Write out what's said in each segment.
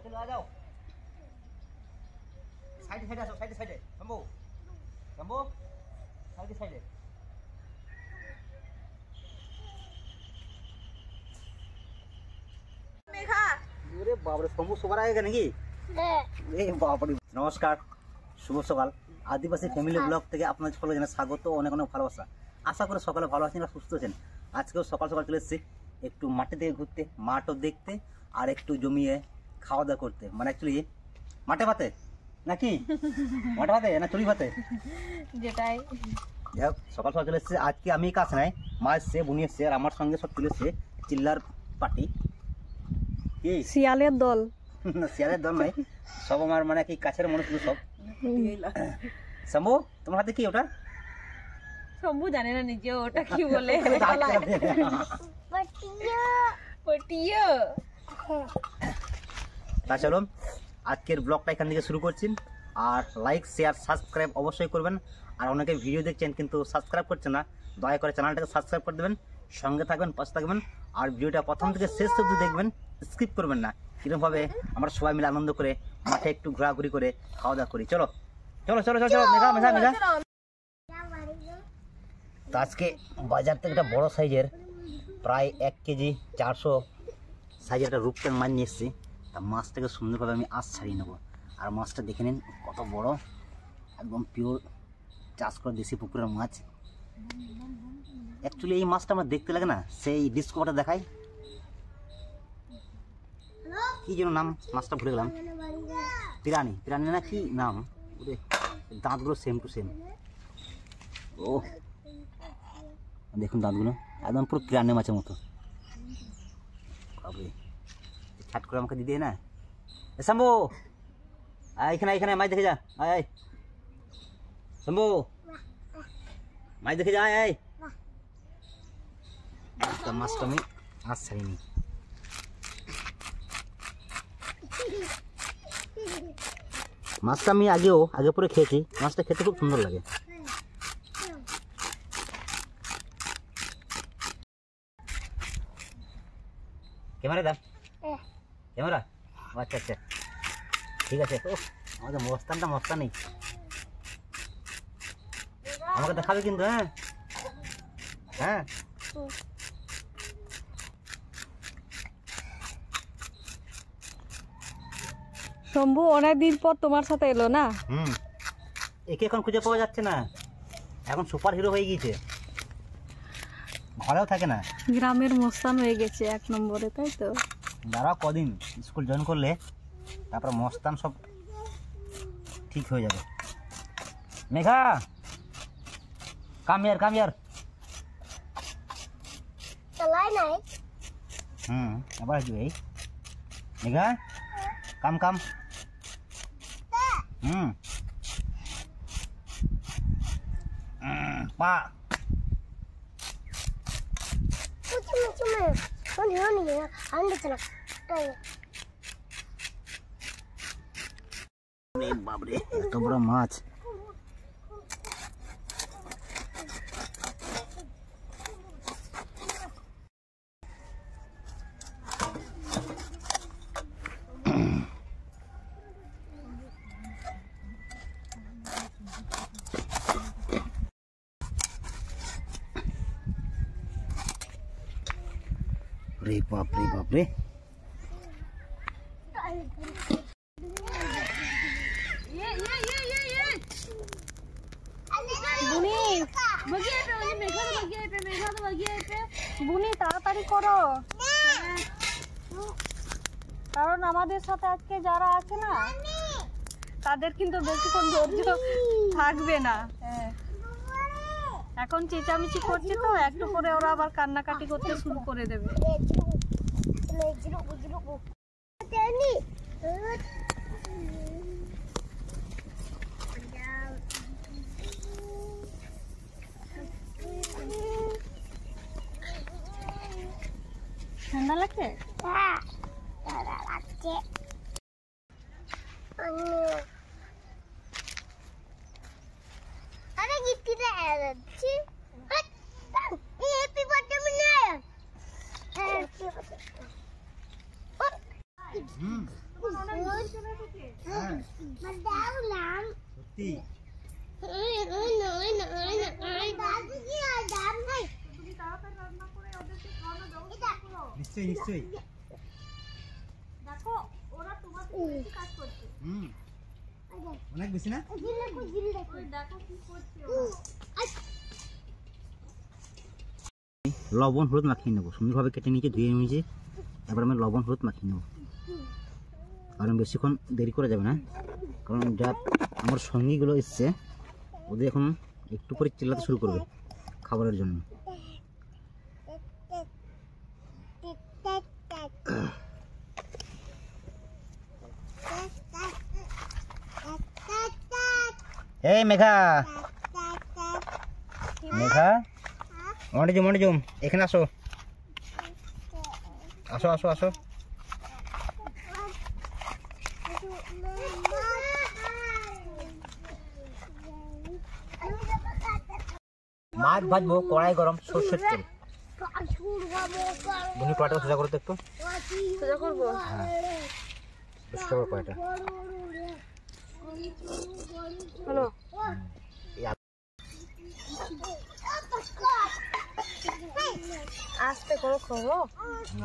चलो आ जाओ साइड साइड आ side side Shambhu Shambhu side side Megha अरे बाप रे शंभू सবার আগে নাকি এই বাপ রে নমস্কার শুভ সকাল আদিবাসী ফ্যামিলি ব্লগ থেকে আপনাদের সকলকে জানাই স্বাগত অনেক অনেক ভালোবাসা আশা করি সকালে ভালো আছেন আর সুস্থ আছেন আজকেও সকাল সকাল চলে এসেছি একটু মাঠে থেকে ঘুরতে মাঠও দেখতে আর একটু জমিয়ে খাওয়া দাওয়া করতে মানে অ্যাকচুয়ালি মাঠে ভাতে নাকি মাঠে ভাতে না চুরি ভাতে যেটাই যাই হোক সকাল সকাল চলে এসেছে আজকে আমি কাজ নাই মা এসছে বুনি এসছে আর আমার সঙ্গে সব চলে এসছে চিল্লার পার্টি কি শিয়ালের দল শিয়ালের দল নাই সব আমার মানে কি কাছের মানুষগুলো সব শম্ভু তোমার হাতে কি ওটা শম্ভু জানে না নিজে ওটা কি বলে পটিয়া তা চলো আজকের ব্লগটা এখান থেকে শুরু করছি আর লাইক শেয়ার সাবস্ক্রাইব অবশ্যই করবেন আর অনেকে ভিডিও দেখছেন কিন্তু সাবস্ক্রাইব করছেন না দয়া করে চ্যানেলটাকে সাবস্ক্রাইব করে দেবেন সঙ্গে থাকবেন পাশে থাকবেন আর ভিডিওটা প্রথম থেকে শেষ অবধি দেখবেন স্কিপ করবেন না কিরকমভাবে আমরা সবাই মিলে আনন্দ করে মাঠে একটু ঘোরাঘুরি করে খাওয়া দাওয়া করি চলো চলো চলো চলো চলো মেঘা মেঘা মেঘা তো আজকে বাজার থেকে একটা বড় সাইজের প্রায় 1 কেজি 400 সাইজের একটা রূপচাঁদ মাছ নিয়ে এসেছি তা মাছটাকে সুন্দরভাবে আমি আঁশ ছাড়িয়ে নেবো আর মাছটা দেখে নিন কত বড় একদম পিওর চাষ করা দেশি পুকুরের মাছ অ্যাকচুয়ালি এই মাছটা আমার দেখতে লাগে না সেই ডিসকভারটা দেখায় কি যেন নাম মাছটা ভুলে গেলাম পিরানি পিরানি না কি নাম ওরে দাঁতগুলো সেম টু সেম ও দেখুন দাঁতগুলো একদম পুরো পিরানি মাছের মতো বাবরে ছাট করে আমাকে দিদি না শম্ভু এখানে এখানে মাছ দেখে যা আয় আয় শম্ভু মাছ দেখে যা আয় আয় মাছটা আমি আজ ছাড়িনি মাছটা আমি আগে পরে খেয়েছি মাছটা খেতে খুব সুন্দর লাগে ক্যামেরা দাও ক্যামেরা আচ্ছা আচ্ছা ঠিক আছে ও আমাদের মস্তানটা মস্তান নেই আমাকে দেখাবে কিন্তু হ্যাঁ হ্যাঁ শম্ভু অনেকদিন পর তোমার সাথে এলো না একে এখন খুঁজে পাওয়া যাচ্ছে না এখন সুপার হিরো হয়ে গিয়েছে ঘরেও থাকে না গ্রামের মস্তান হয়ে গেছে 1 নম্বরে তাই তো দাঁড়াও কদিন স্কুল জয়েন করলে তারপর মস্তান সব ঠিক হয়ে যাবে মেঘা কাম ইয়ার চলাই নাই আবার আসবে এই মেঘা কাম পা বাবরে এত বড় মাছ रे बाप रे বুনি তাড়াতাড়ি করো কারণ আমাদের সাথে আজকে যারা আছে না তাদের কিন্তু বেশিক্ষণ ধৈর্য থাকবে না এখন চেঁচামেচি করছে তো একটু পরে ওরা আবার কান্নাকাটি করতে শুরু করে দেবে ঠান্ডা লাগছে अरे गिट्टी तो है अच्छी हैप्पी बर्थडे मनाया हैप्पी बर्थडे নিশ্চয়ই নিশ্চয়ই। দেখো ওরা তোমার থেকে বেশি কাজ করছে। অনেক বেশি না? ওই দেখো কি করছে ওরা। লবণ হলুদ মাখিয়ে নেবো, সুন্দরভাবে কেটে নিয়েছি, ধুয়ে নিয়েছি। এবার আমি লবণ হলুদ মাখিয়ে নেবো, কারণ বেশিক্ষণ দেরি করা যাবে না, কারণ যা আমার সঙ্গীগুলো এসছে ওদের এখন একটু করে চিল্লাতে শুরু করবে খাবারের জন্য। এই মেঘা, মেঘা, মন্ডিজুম এখানে আসো, আসো আসো আসো। মাছ ভাজবো, কড়াই গরম, সর্ষের তেল। তুমি কড়াইটা সোজা করো তো একটু। সোজা করবো? হ্যাঁ, সোজা করো কড়াইটা। হ্যালো, আস্তে করো করো।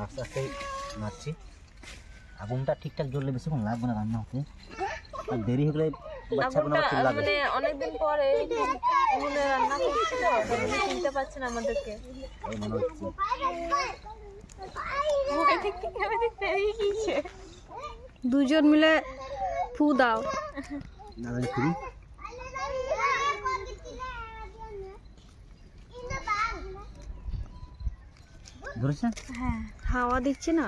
আস্তে আস্তে নাড়ছি। আগুনটা ঠিকঠাক জ্বললে বেশিক্ষণ লাগবে না রান্না হতে, আর দেরি হলে বাচ্চাগুলো আবার চিল্লাবে। মানে অনেকদিন পরে উনুনে রান্না করছি তো, চিনতে পারছে না আমাদেরকে। এই মনে হচ্ছে দুজন মিলে ফু দাও। দাদা খুবই ধরেছে। হ্যাঁ, হাওয়া দিচ্ছে না।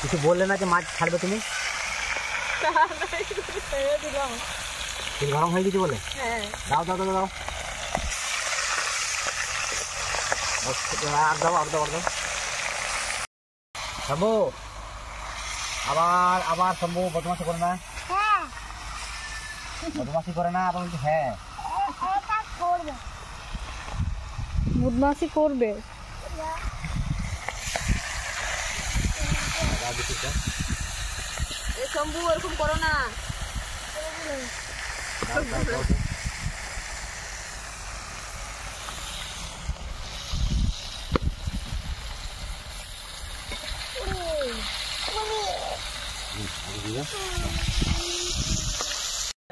কিছু বললে না যে মাছ ছাড়বে তুমি? তেল গরম হয়ে গেছে বলে? দাও দাও দাও দাও, আর দাও আর দাও আর দাও। শম্ভু, আবার আবার শম্ভু বদমাশি করে না, বদমাশি করে না। আবার বলছি হ্যাঁ বদমাশি করবে। শম্ভু এরকম করো না।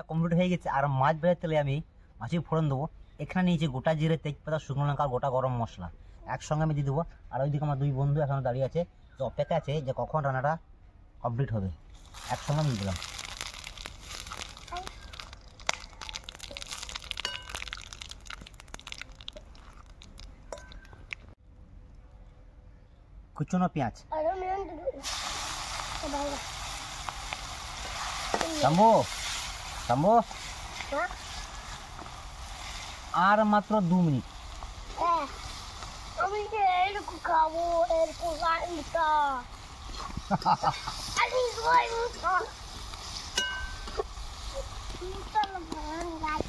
কমপ্লিট হয়ে গেছে। আর মাছ ভাজার তেলে আমি মাছি ফোড়ন দেবো। এখানে নিয়েছি গোটা জিরে, তেজপাতা, শুকনো লঙ্কা, গোটা গরম মশলা একসঙ্গে আমি দিয়ে দেবো। আর ওইদিকে আমার দুই বন্ধু এখনো দাঁড়িয়ে আছে, যে অপেক্ষা আছে যে কখন রান্নাটা কমপ্লিট হবে। একসঙ্গে আমি দিলাম। কুচনো পেঁয়াজ। শম্ভু, শম্ভু, আর মাত্র 2 মিনিট। আমি এরকম খাবো, এরকম রান্না।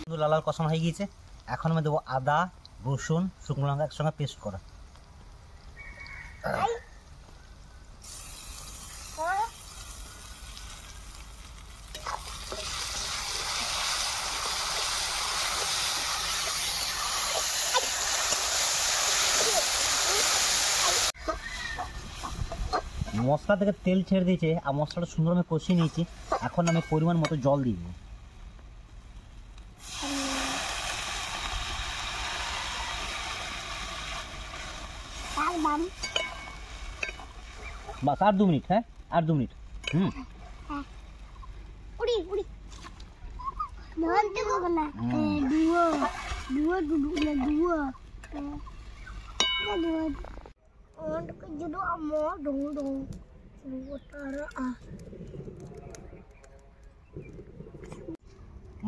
আমি লাল কষানো হয়ে গিয়েছে। এখন আমি দেবো আদা, রসুন, শুকনো লঙ্কা একসঙ্গে পেস্ট করা। মশলা থেকে তেল ছেড়ে দিয়েছে আর মশলাটা সুন্দর আমি কষিয়ে নিয়েছি। এখন আমি পরিমাণ মতো জল দিয়ে দেবো। বাস আর 2 মিনিট। হ্যাঁ, আর 2 মিনিট। উড়ি উড়ি মনতে কো না দুয়া দুয়া দুয়া দুয়া দুয়া on ke judo amo dong dong utara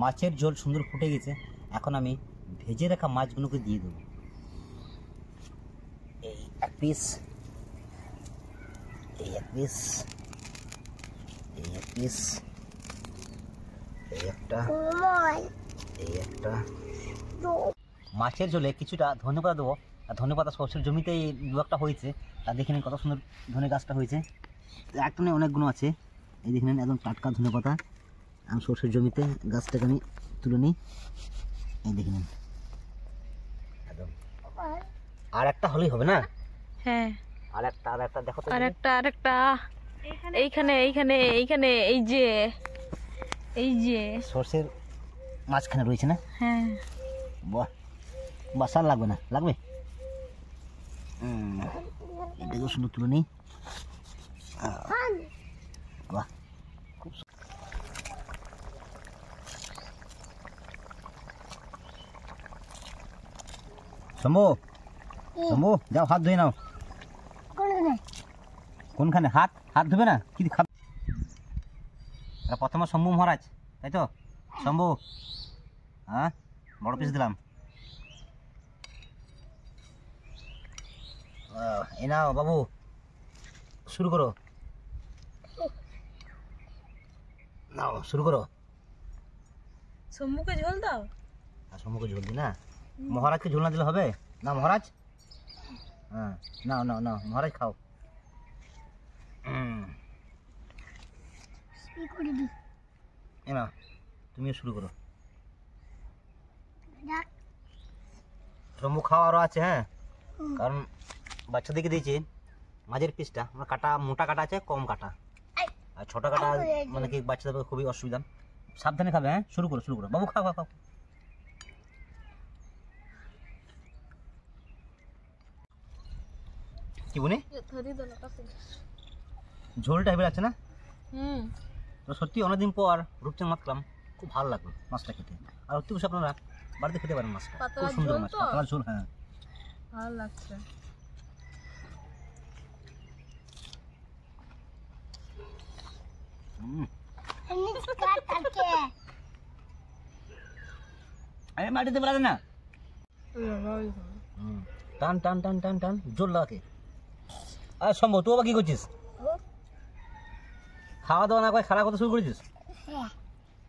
মাছের ঝোল সুন্দর ফুটে গেছে। এখন আমি ভেজে রাখা মাছগুলোকে দিয়ে দেবো। এই এক পিস, এই এক পিস, এই এক পিস, এই একটা, এই একটা। মাছের ঝোলে কিছুটা ধনেপাতা দেবো, আর ধনেপাতা সরষের জমিতে এই ব্লকটা হয়েছে, তা দেখে নিন কত সুন্দর ধনে গাছটা হয়েছে। একটা নয় অনেকগুলো আছে, এই দেখে নিন একদম টাটকা ধনেপাতা। আমি সরষের জমিতে গাছটাকে আমি তুলে নিই, এই দেখে নিন একদম। আর একটা হলেই হবে না? হ্যাঁ, আর একটা দেখো তো। আরেকটা এইখানে এইখানে এইখানে এই যে সরষের মাঝখানে রয়েছে না? হ্যাঁ, বাহ বাসার লাগবে না, লাগবে। এটাকেও সুন্দর তুলে নিই। বাহ খুব শম্ভু, শম্ভু যাও হাত ধুয়ে নাও। কোনখানে? হাত হাত ধুবে না? কি খাবে? প্রথমে শম্ভু মহারাজ, তাই তো? শম্ভু, হ্যাঁ বড় পিস দিলাম। এই নাও বাবু, শুরু করো। নাও শুরু করো। শম্ভুকে ঝোল দাও। আর শম্ভুকে ঝোল দি না? মহারাজকে ঝোল না দিলে হবে না? মহারাজ, হ্যাঁ নাও নাও নাও মহারাজ খাও। এ না, তুমিও শুরু করো। শম্ভু খাওয়া আরও আছে, হ্যাঁ, কারণ বাচ্চাদেরকে দিয়েছি মাঝের পিসটা আমার কাটা, মোটা কাটা আছে, কম কাটা। আর ছোট কাটা মানে কি বাচ্চাদের খুবই অসুবিধা। সাবধানে খাবে, হ্যাঁ। শুরু করো শুরু করো বাবু, খাও খাও খাও। কি বলি? ঝোলটা হেবে লাগছে না? তো সত্যি অনেকদিন পর রূপচাঁদ মাছ খেলাম, খুব ভালো লাগলো মাছটা খেতে। আর অতি বসে আপনারা বাড়িতে খেতে পারেন মাছটা, খুব সুন্দর মাছ, পাতলা ঝোল। হ্যাঁ ভালো লাগছে। আরে মাটিতে বেড়াতে না, টান টান টান টান টান জোর লাগাকে। আর সম্ভব তুই আবার কি করছিস? খাওয়া দাওয়া না করে খেলা করতে শুরু করেছিস?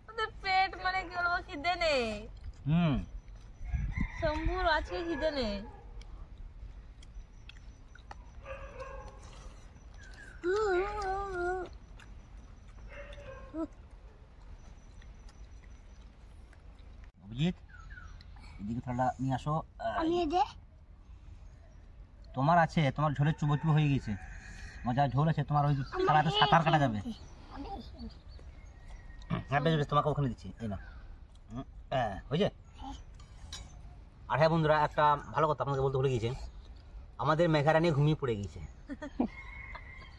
ওদের পেট মানে কি বলবো, খিদে নেই। শম্ভুর আজকে খিদে নেই। অভিজিৎ, এদিকে থালা নিয়ে আসো। তোমার আছে, তোমার ঝোলের চুবো চুবো হয়ে গেছে, মজা ঝোল আছে তোমার, ওই থালাতে সাঁতার কাটা যাবে। হ্যাঁ বেশ বেশ, তোমাকে ওখানে দিচ্ছি, এই না। হ্যাঁ হয়েছে। আর হ্যাঁ বন্ধুরা, একটা ভালো কথা আপনাকে বলতে ভুলে গিয়েছে, আমাদের মেঘারানী ঘুমিয়ে পড়ে গিয়েছে,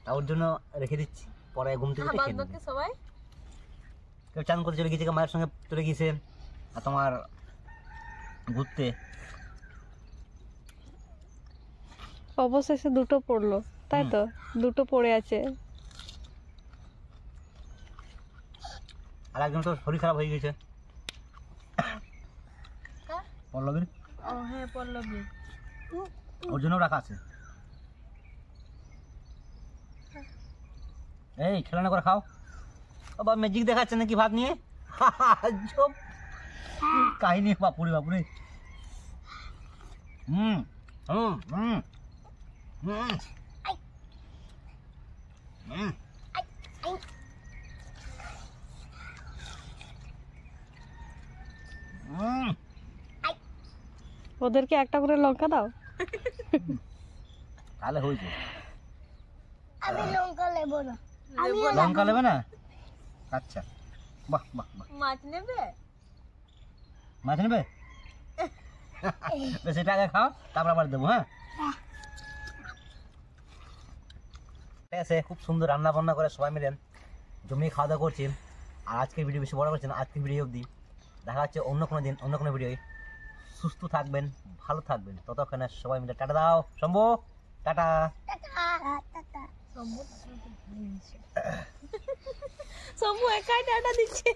তা ওর জন্য রেখে দিচ্ছি, পরে ঘুম থেকে খেয়ে নেবে। সবাই কেউ চান করতে চলে গিয়েছে, কেউ মায়ের সঙ্গে চলে গিয়েছে, আর তোমার ঘুরতে। অবশেষে দুটো পড়লো, তাই তো? দুটো পড়ে আছে। আর একজন তো শরীর খারাপ হয়ে গেছে, পল্লবীর। ও হ্যাঁ, পল্লবী। ওর জন্য রাখা আছে। এই খেলনা করে খাও। বাবা ম্যাজিক দেখাচ্ছে নাকি ভাত নিয়ে? কাহিনী বাপুরে বাপুরে। হুম হুম হুম হুম হুম। ওদেরকে একটা করে লঙ্কা দাও। তাহলে হয়েছে। আমি লঙ্কা নেব না। লঙ্কা নেবে না? আচ্ছা, বাহ বাহ বাহ। মাছ নেবে? মাছ নেবে? সেটা আগে খাও, তারপর আবার দেবো। হ্যাঁ ঠিক আছে। খুব সুন্দর রান্না বান্না করে সবাই মিলে জমিয়ে খাওয়া দাওয়া করছি। আর আজকের ভিডিও বেশি বড় করছি না, আজকের ভিডিও অবধি। দেখা হচ্ছে অন্য কোনো দিন, অন্য কোনো ভিডিওয়। সুস্থ থাকবেন, ভালো থাকবেন, ততক্ষণে সবাই মিলে টাটা দাও। শম্ভু টাটা। শম্ভু একাই টাটা দিচ্ছে।